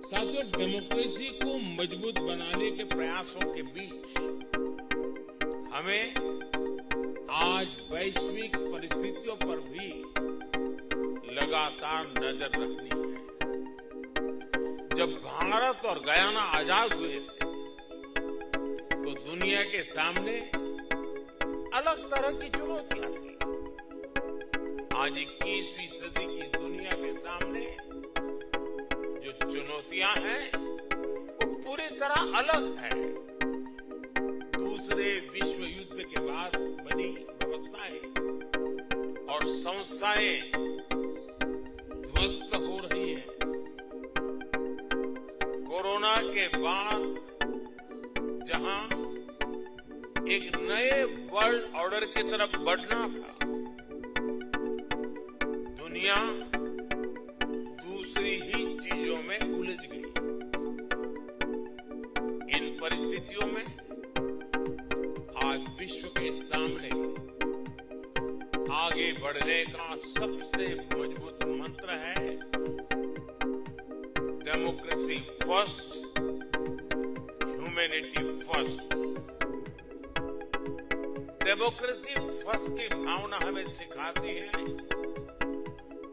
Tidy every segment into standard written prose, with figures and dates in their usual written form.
साथियों, डेमोक्रेसी को मजबूत बनाने के प्रयासों के बीच हमें आज वैश्विक परिस्थितियों पर भी लगातार नजर रखनी है। जब भारत और गयाना आजाद हुए थे तो दुनिया के सामने अलग तरह की चुनौतियां थी। आज 21वीं सदी की दुनिया के सामने जो चुनौतियां हैं वो पूरी तरह अलग है। दूसरे विश्व युद्ध के बाद बनी व्यवस्थाएं और संस्थाएं ध्वस्त हो रही हैं। कोरोना के बाद जहां एक नए वर्ल्ड ऑर्डर की तरफ बढ़ना था, दुनिया दूसरी ही चीजों में उलझ गई। इन परिस्थितियों में आज विश्व के सामने आगे बढ़ने का सबसे मजबूत मंत्र है democracy first, humanity first. Democracy first की भावना हमें सिखाती है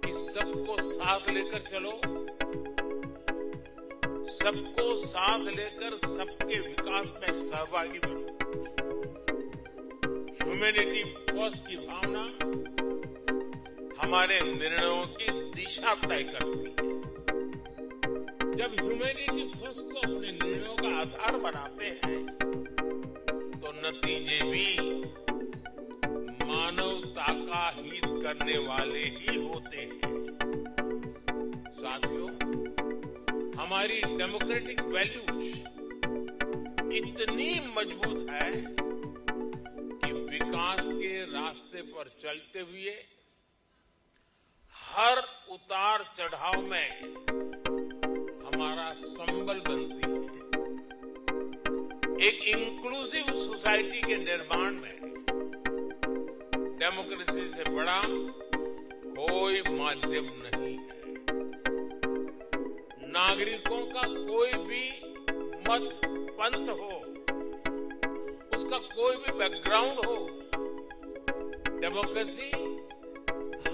कि सबको साथ लेकर चलो, सबको साथ लेकर सबके विकास में सहभागी बनो। ह्यूमैनिटी फर्स्ट की भावना हमारे निर्णयों की दिशा तय करती है। जब ह्यूमैनिटी फर्स्ट को अपने निर्णयों का आधार बनाते हैं तो नतीजे भी मानवता का हित करने वाले ही होते हैं। साथियों, हमारी डेमोक्रेटिक वैल्यूज इतनी मजबूत है कि विकास के रास्ते पर चलते हुए हर उतार चढ़ाव में हमारा संबल बनती है। एक इंक्लूसिव सोसाइटी के निर्माण में डेमोक्रेसी से बड़ा कोई माध्यम नहीं है। नागरिकों का कोई भी मत पंथ हो, उसका कोई भी बैकग्राउंड हो, डेमोक्रेसी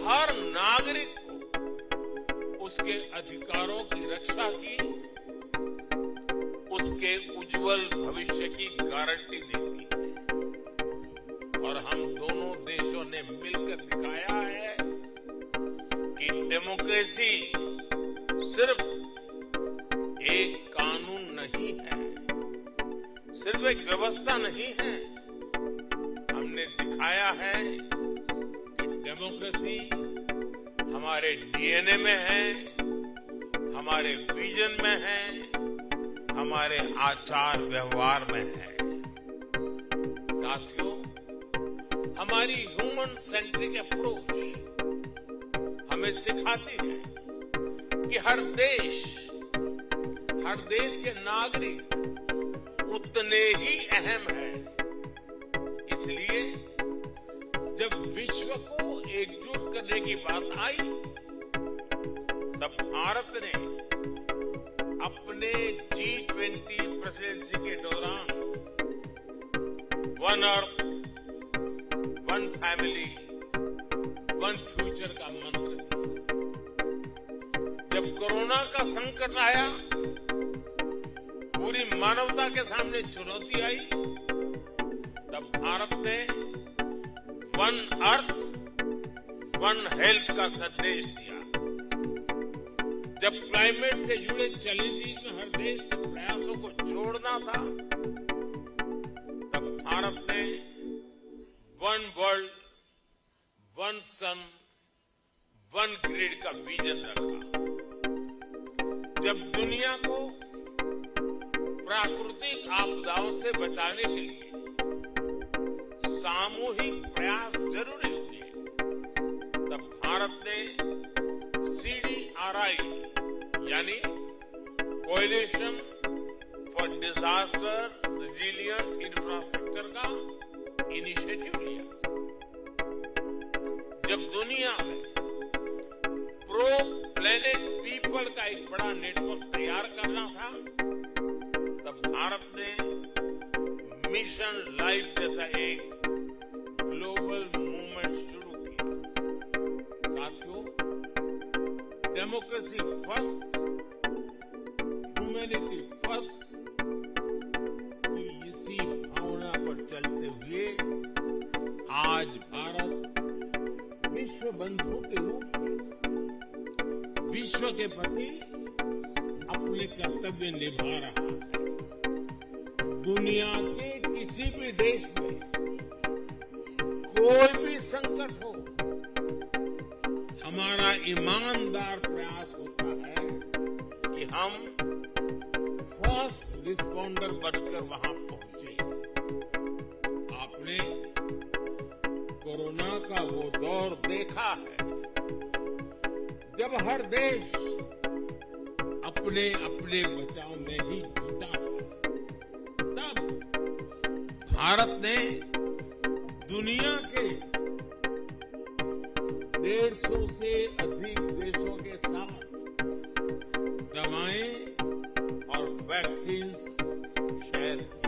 हर नागरिक को उसके अधिकारों की रक्षा की, उसके उज्जवल भविष्य की गारंटी देती है। और हम दोनों देशों ने मिलकर दिखाया है कि डेमोक्रेसी सिर्फ एक कानून नहीं है, सिर्फ एक व्यवस्था नहीं है। हमने दिखाया है कि डेमोक्रेसी हमारे डीएनए में है, हमारे विजन में है, हमारे आचार व्यवहार में है। साथियों, हमारी ह्यूमन सेंट्रिक अप्रोच हमें सिखाती है कि हर देश के नागरिक उतने ही अहम हैं। इसलिए जब विश्व को एकजुट करने की बात आई तब भारत ने अपने G20 प्रेसिडेंसी के दौरान one earth, one family, one future का मंत्र दिया। जब कोरोना का संकट आया, पूरी मानवता के सामने चुनौती आई, तब भारत ने वन अर्थ, वन हेल्थ का संदेश दिया। जब क्लाइमेट से जुड़े चैलेंजेस में हर देश के प्रयासों को जोड़ना था, तब भारत ने वन वर्ल्ड, वन सन, वन ग्रिड का विजन रखा। जब दुनिया को प्राकृतिक आपदाओं से बचाने के लिए सामूहिक प्रयास जरूरी हुए, तब भारत ने CDRI यानी coalition for disaster resilient infrastructure का इनिशिएटिव लिया। जब दुनिया में प्रो प्लेनेट पीपल का एक बड़ा नेटवर्क तैयार करना था, तब भारत ने मिशन लाइफ जैसा एक ग्लोबल मूवमेंट शुरू किया। साथियों, डेमोक्रेसी फर्स्ट, ह्यूमैनिटी फर्स्ट की इसी भावना पर चलते हुए आज भारत विश्व बंधु के रूप में विश्व के प्रति अपने कर्तव्य निभा रहा है। दुनिया के किसी भी देश में कोई भी संकट हो, हमारा ईमानदार प्रयास होता है कि हम फर्स्ट रिस्पॉन्डर बनकर वहां पहुंचे। आपने कोरोना का वो दौर देखा है जब हर देश अपने अपने बचाव में ही जुटा था। तब भारत ने दुनिया के 150 से अधिक देशों के साथ दवाएं और वैक्सीन शेयर की।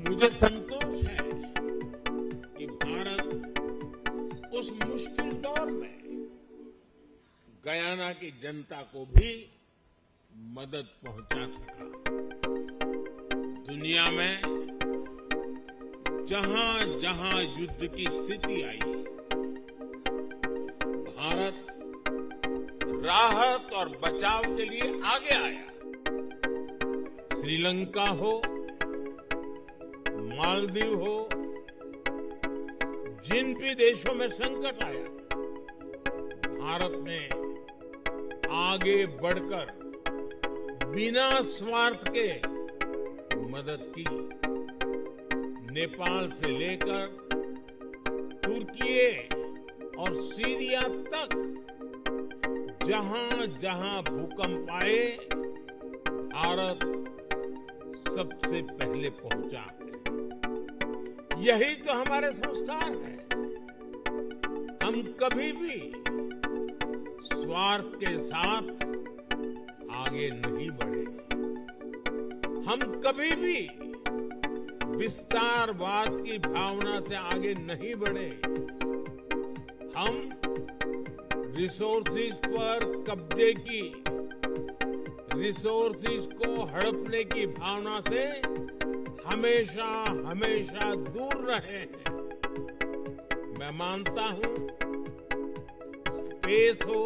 मुझे संतोष है कि भारत उस मुश्किल दौर में गयाना की जनता को भी मदद पहुंचा सका। दुनिया में जहां जहां युद्ध की स्थिति आई, भारत राहत और बचाव के लिए आगे आया। श्रीलंका हो, मालदीव हो, जिन भी देशों में संकट आया, भारत ने आगे बढ़कर बिना स्वार्थ के मदद की। नेपाल से लेकर तुर्की और सीरिया तक जहां जहां भूकंप आए, भारत सबसे पहले पहुंचा है। यही तो हमारे संस्कार है। हम कभी भी स्वार्थ के साथ आगे नहीं बढ़े। हम कभी भी विस्तारवाद की भावना से आगे नहीं बढ़े। हम रिसोर्सेज पर कब्जे की, रिसोर्सेज को हड़पने की भावना से हमेशा हमेशा दूर रहे हैं। मैं मानता हूं, स्पेस हो,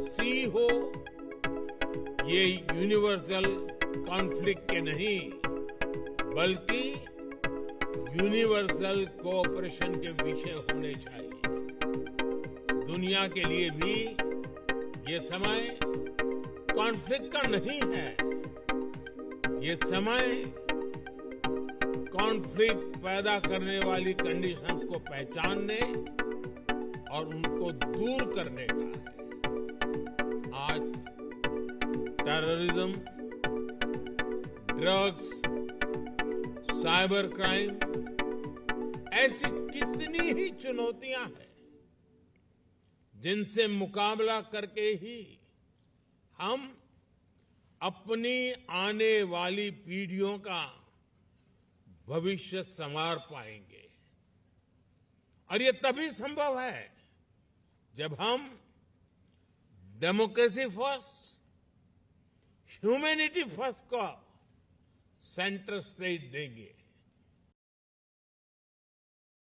सी हो, ये यूनिवर्सल कॉन्फ्लिक्ट के नहीं बल्कि यूनिवर्सल कोऑपरेशन के विषय होने चाहिए। दुनिया के लिए भी ये समय कॉन्फ्लिक्ट का नहीं है। ये समय कॉन्फ्लिक्ट पैदा करने वाली कंडीशंस को पहचानने और उनको दूर करने का है। आज टेररिज्म, ड्रग्स, साइबर क्राइम, ऐसी कितनी ही चुनौतियां हैं जिनसे मुकाबला करके ही हम अपनी आने वाली पीढ़ियों का भविष्य संवार पाएंगे। और ये तभी संभव है जब हम डेमोक्रेसी फर्स्ट, ह्यूमैनिटी फर्स्ट को सेंटर स्टेज देंगे।